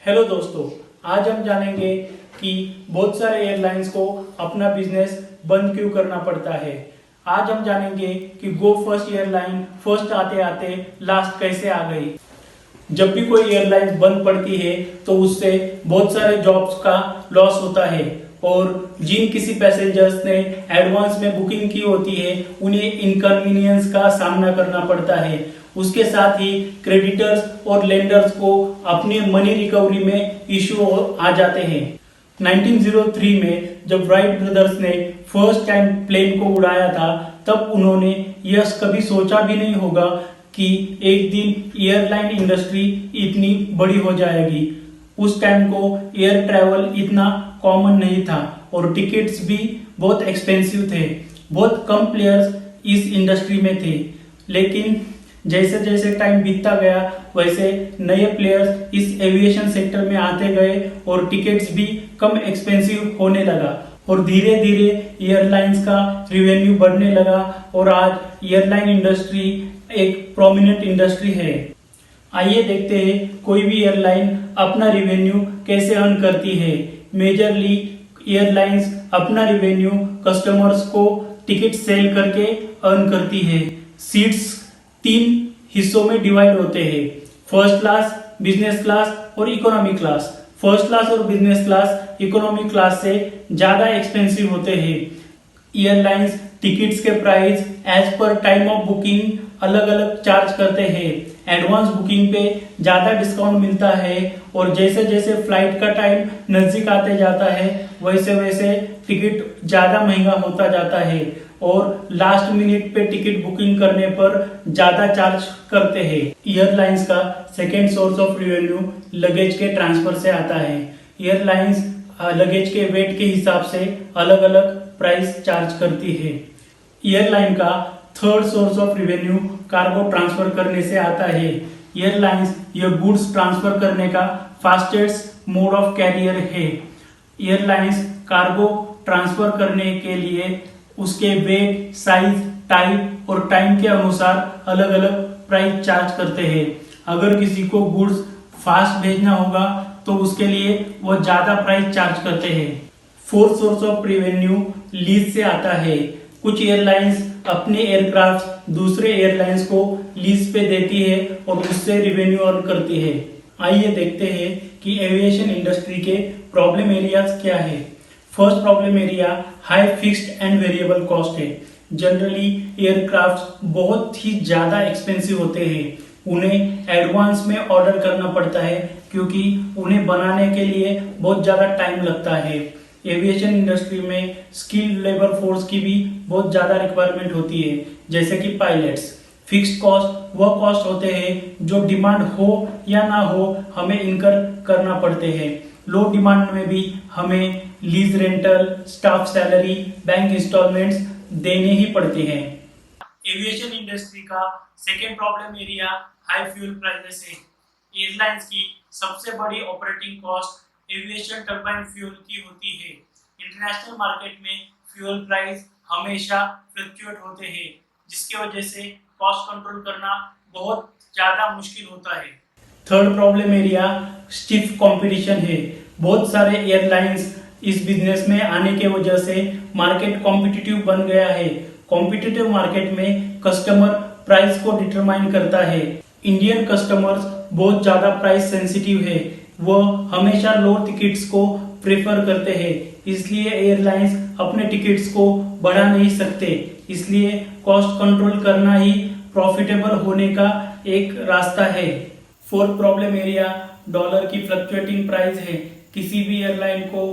Hello दोस्तों, आज हम जानेंगे कि बहुत सारे एयरलाइंस को अपना बिजनेस बंद क्यों करना पड़ता है। आज हम जानेंगे कि गो फर्स्ट एयरलाइन फर्स्ट आते आते लास्ट कैसे आ गई। जब भी कोई एयरलाइन बंद पड़ती है तो उससे बहुत सारे जॉब्स का लॉस होता है और जिन किसी पैसेंजर्स ने एडवांस में बुकिंग की होती है उन्हें इनकन्वीनियंस का सामना करना पड़ता है। उसके साथ ही क्रेडिटर्स और लेंडर्स को अपने मनी रिकवरी में इश्यू आ जाते हैं। 1903 में जब राइट ब्रदर्स ने फर्स्ट टाइम प्लेन को उड़ाया था तब उन्होंने यह कभी सोचा भी नहीं होगा कि एक दिन एयरलाइन इंडस्ट्री इतनी बड़ी हो जाएगी। उस टाइम को एयर ट्रैवल इतना कॉमन नहीं था और टिकट्स भी बहुत एक्सपेंसिव थे। बहुत कम प्लेयर्स इस इंडस्ट्री में थे, लेकिन जैसे जैसे टाइम बीतता गया वैसे नए प्लेयर्स इस एविएशन सेक्टर में आते गए और टिकट्स भी कम एक्सपेंसिव होने लगा और धीरे धीरे एयरलाइंस का रिवेन्यू बढ़ने लगा और आज एयरलाइन इंडस्ट्री एक प्रोमिनेंट इंडस्ट्री है। आइए देखते हैं कोई भी एयरलाइन अपना रिवेन्यू कैसे अर्न करती है। मेजरली एयरलाइंस अपना रिवेन्यू कस्टमर्स को टिकट सेल करके अर्न करती है। सीट्स 3 हिस्सों में डिवाइड होते हैं, फर्स्ट क्लास, बिजनेस क्लास और इकोनॉमी क्लास। फर्स्ट क्लास और बिजनेस क्लास इकोनॉमी क्लास से ज्यादा एक्सपेंसिव होते हैं। एयरलाइंस टिकट्स के price as per time of booking अलग अलग चार्ज करते हैं। एडवांस बुकिंग पे ज्यादा डिस्काउंट मिलता है और जैसे जैसे फ्लाइट का टाइम नजदीक आते जाता है वैसे वैसे टिकट ज्यादा महंगा होता जाता है और लास्ट मिनट पे टिकट बुकिंग करने पर ज्यादा चार्ज करते हैं। एयरलाइंस का second source of revenue luggage के ट्रांसफर से आता है। एयरलाइंस लगेज के वेट के हिसाब से अलग अलग प्राइस चार्ज करती है। एयरलाइन का third source of revenue cargo transfer करने से आता है। एयरलाइंस यह गुड्स ट्रांसफर करने का फास्टेस्ट मोड ऑफ कैरियर है। एयरलाइंस कार्गो ट्रांसफर करने के लिए उसके वेट, साइज, टाइप और टाइम के अनुसार अलग अलग प्राइस चार्ज करते हैं। अगर किसी को गुड्स फास्ट भेजना होगा तो उसके लिए वो ज्यादा प्राइस चार्ज करते हैं। Fourth source of revenue lease से आता है। कुछ एयरलाइंस अपने एयरक्राफ्ट दूसरे एयरलाइंस को लीज पे देती है और उससे रेवेन्यू अर्न करती है। आइए देखते हैं कि एविएशन इंडस्ट्री के प्रॉब्लम एरियाज क्या है। First problem area high fixed and variable cost है। जनरली एयरक्राफ्ट बहुत ही ज्यादा एक्सपेंसिव होते हैं। उन्हें एडवांस में ऑर्डर करना पड़ता है क्योंकि उन्हें बनाने के लिए बहुत ज्यादा टाइम लगता है। एविएशन इंडस्ट्री में स्किल्ड लेबर फोर्स की भी बहुत ज्यादा रिक्वायरमेंट होती है, जैसे कि पायलट्स। फिक्स्ड कॉस्ट वह कॉस्ट होते हैं जो डिमांड हो या ना हो हमें इनकर करना पड़ते हैं। लो डिमांड में भी हमें lease rental, staff salary, bank installments देने ही पड़ते हैं। एविएशन इंडस्ट्री का second problem area high fuel prices है। एयरलाइंस की सबसे बड़ी operating cost aviation turbine fuel की होती है। इंटरनेशनल मार्केट में फ्यूल प्राइस हमेशा फ्लक्चुएट होते हैं, जिसकी वजह से कॉस्ट कंट्रोल करना बहुत ज्यादा मुश्किल होता है। Third problem area stiff competition है। बहुत सारे एयरलाइंस इस बिजनेस में आने के वजह से मार्केट कॉम्पिटिटिव बन गया है। कॉम्पिटिटिव मार्केट में कस्टमर प्राइस को डिटरमाइन करता है। इंडियन कस्टमर्स बहुत ज्यादा प्राइस सेंसिटिव है, वो हमेशा लो टिकट्स को प्रेफर करते हैं, इसलिए एयरलाइंस अपने टिकट्स को बढ़ा नहीं सकते। इसलिए कॉस्ट कंट्रोल करना ही प्रॉफिटेबल होने का एक रास्ता है। फोर्थ प्रॉब्लम एरिया डॉलर की फ्लक्चुएटिंग प्राइस है। किसी भी एयरलाइन को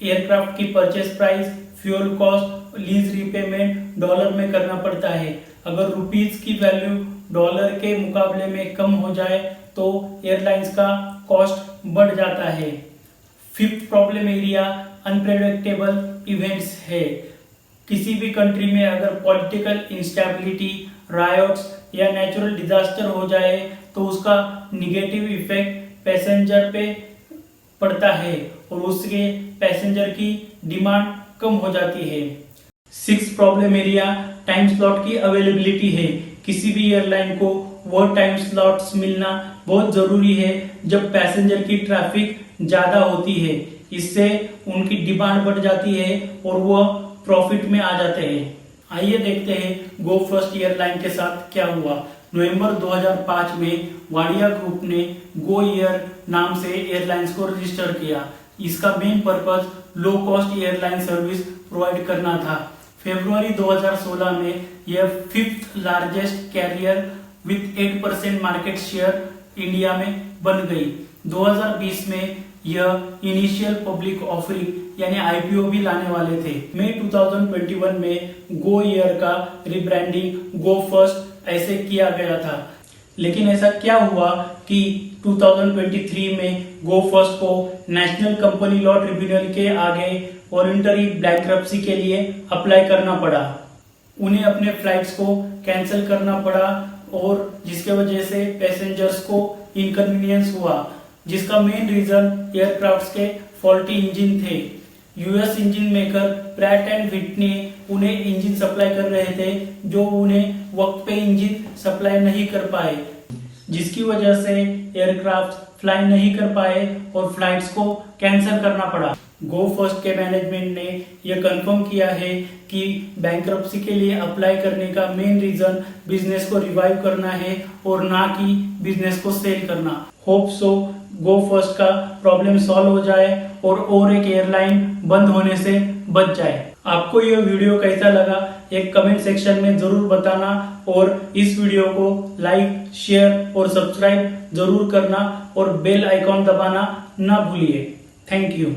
एयरक्राफ्ट की purchase price, fuel cost, lease repayment dollar में करना पड़ता है। अगर रुपीज की वैल्यू डॉलर के मुकाबले में कम हो जाए तो एयरलाइंस का कॉस्ट बढ़ जाता है। Fifth problem area unpredictable events है। किसी भी कंट्री में अगर पॉलिटिकल इंस्टेबिलिटी, रायोट्स या नेचुरल डिजास्टर हो जाए तो उसका निगेटिव इफेक्ट पैसेंजर पे पड़ता है और उसके पैसेंजर की डिमांड कम हो जाती है। Six problem area time slot की अवेलेबिलिटी है। किसी भी एयरलाइन को वो टाइम स्लॉट्स मिलना बहुत जरूरी है जब पैसेंजर की ट्रैफिक ज्यादा होती है। इससे उनकी डिमांड बढ़ जाती है और वह प्रॉफिट में आ जाते हैं। आइए देखते हैं गो फर्स्ट एयरलाइन के साथ क्या हुआ। नवंबर 2005 में वाडिया ग्रुप ने गो एयर नाम से एयरलाइंस को रजिस्टर किया। इसका main purpose low cost airline service provide करना था। फरवरी 2016 में यह 5th largest carrier with 8% market share India में बन गई। 2020 में यह इनिशियल पब्लिक ऑफरिंग यानी आईपीओ भी लाने वाले थे। मई 2021 में गो एयर का रिब्रांडिंग गो फर्स्ट ऐसे किया गया था। लेकिन ऐसा क्या हुआ कि 2023 में गो फर्स्ट को नेशनल कंपनी लॉ ट्रिब्यूनल के आगे वॉलंटरी बैंक्रप्सी के लिए अप्लाई करना पड़ा। उन्हें अपने फ्लाइट्स को कैंसिल करना पड़ा और जिसके वजह से पैसेंजर्स को इनकन्वीनियंस हुआ, जिसका मेन रीजन एयरक्राफ्ट्स के फॉल्टी इंजन थे। US engine maker Pratt and Whitney उन्हें इंजन सप्लाई कर रहे थे जो उन्हें वक्त पे इंजन सप्लाई नहीं कर पाए, जिसकी वजह से एयरक्राफ्ट फ्लाई नहीं कर पाए और फ्लाइट्स को कैंसिल करना पड़ा। गो फर्स्ट के मैनेजमेंट ने यह कंफर्म किया है कि बैंक्रप्सी के लिए अप्लाई करने का मेन रीजन बिजनेस को रिवाइव करना है और ना कि बिजनेस को सेल करना। होप सो गो फर्स्ट का प्रॉब्लम सॉल्व हो जाए और एक एयरलाइन बंद होने से बच जाए। आपको यह वीडियो कैसा लगा एक कमेंट सेक्शन में जरूर बताना और इस वीडियो को लाइक, शेयर और सब्सक्राइब जरूर करना और बेल आइकॉन दबाना ना भूलिए। Thank you.